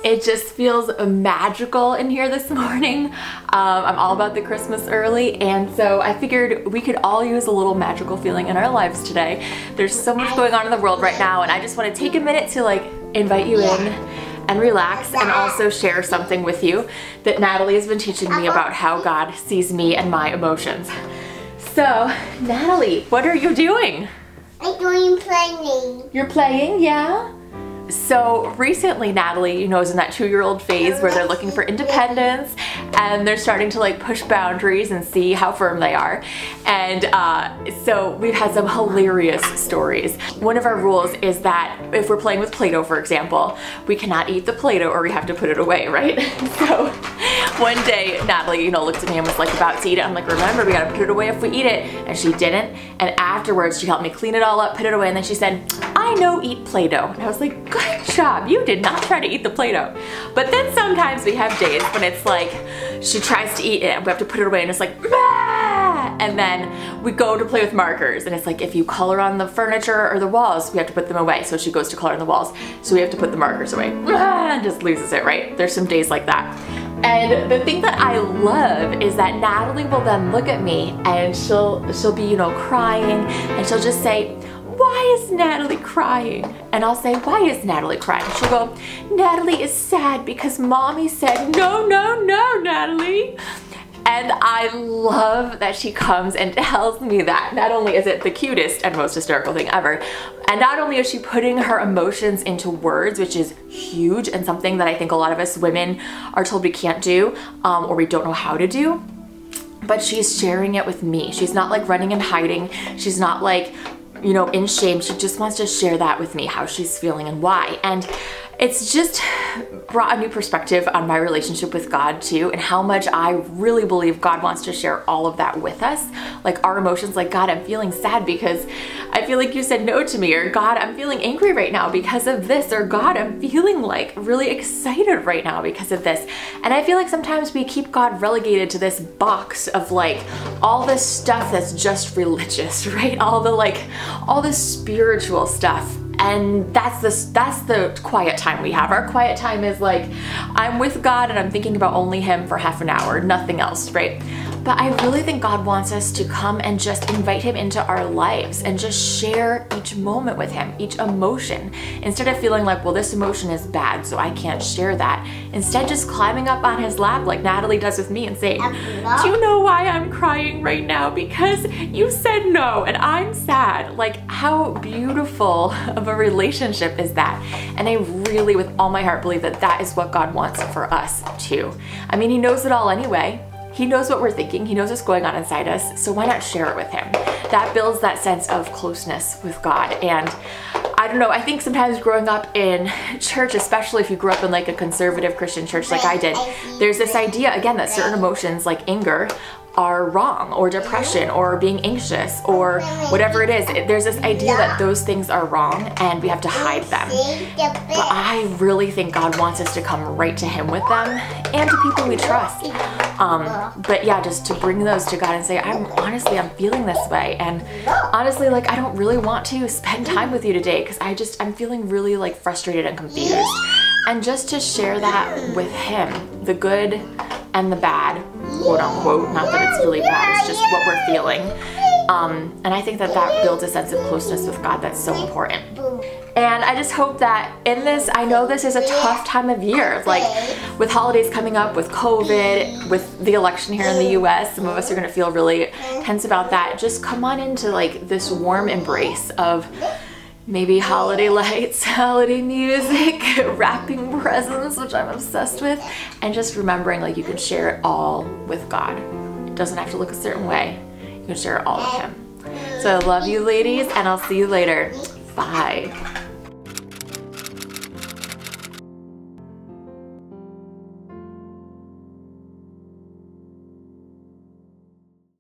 It just feels magical in here this morning. I'm all about the Christmas early, and so I figured we could all use a little magical feeling in our lives today. There's so much going on in the world right now, and I just want to take a minute to like invite you in and relax, and also share something with you that Natalie has been teaching me about how God sees me and my emotions. So, Natalie, what are you doing? I'm doing playing. You're playing, yeah? So recently, Natalie, you know, is in that 2-year-old phase where they're looking for independence and they're starting to like push boundaries and see how firm they are. And so we've had some hilarious stories. One of our rules is that if we're playing with Play-Doh, for example, we cannot eat the Play-Doh or we have to put it away, right? So one day, Natalie, you know, looked at me and was like about to eat it. I'm like, remember, we gotta put it away if we eat it. And she didn't. And afterwards, she helped me clean it all up, put it away, and then she said, I know eat Play-Doh. And I was like, good job, you did not try to eat the Play-Doh. But then sometimes we have days when it's like, she tries to eat it and we have to put it away and it's like, bah! And then we go to play with markers and it's like, if you color on the furniture or the walls, we have to put them away. So she goes to color on the walls, so we have to put the markers away. And just loses it, right? There's some days like that. And the thing that I love is that Natalie will then look at me and she'll be, you know, crying, and she'll just say, why is Natalie crying? And I'll say, why is Natalie crying? She'll go, Natalie is sad because mommy said, no, no, no, Natalie. And I love that she comes and tells me that. Not only is it the cutest and most hysterical thing ever, and not only is she putting her emotions into words, which is huge and something that I think a lot of us women are told we can't do, or we don't know how to do, but she's sharing it with me. She's not like running and hiding. She's not like, you know, in shame. She just wants to share that with me, how she's feeling and why. And it's just brought a new perspective on my relationship with God too, and how much I really believe God wants to share all of that with us. Like our emotions, like, God, I'm feeling sad because I feel like you said no to me, or God, I'm feeling angry right now because of this, or God, I'm feeling like really excited right now because of this. And I feel like sometimes we keep God relegated to this box of like all this stuff that's just religious, right? All the spiritual stuff. And that's the quiet time we have. Our quiet time is like, I'm with God and I'm thinking about only Him for half an hour, nothing else, right? But I really think God wants us to come and just invite Him into our lives and just share each moment with Him, each emotion, instead of feeling like, well, this emotion is bad, so I can't share that. Instead, just climbing up on His lap like Natalie does with me and saying, do you know why I'm crying right now? Because you said no and I'm sad. Like, how beautiful of a relationship is that? And I really, with all my heart, believe that that is what God wants for us too. I mean, He knows it all anyway. He knows what we're thinking. He knows what's going on inside us. So why not share it with Him? That builds that sense of closeness with God. And I don't know, I think sometimes growing up in church, especially if you grew up in like a conservative Christian church like I did, there's this idea, again, that certain emotions like anger are wrong, or depression, or being anxious, or whatever it is. There's this idea that those things are wrong and we have to hide them. But I really think God wants us to come right to Him with them and to people we trust. But yeah, just to bring those to God and say, I'm feeling this way. And honestly, like, I don't really want to spend time with you today because I'm feeling really like frustrated and confused. And just to share that with Him, the good and the bad, quote unquote, not that it's really bad, it's just what we're feeling. And I think that that builds a sense of closeness with God that's so important. And I just hope that in this, I know this is a tough time of year, like with holidays coming up, with COVID, with the election here in the US, some of us are gonna feel really tense about that. Just come on into like this warm embrace of maybe holiday lights, holiday music, wrapping presents, which I'm obsessed with, and just remembering like you can share it all with God. It doesn't have to look a certain way. You can share it all with Him. So I love you, ladies, and I'll see you later. Bye.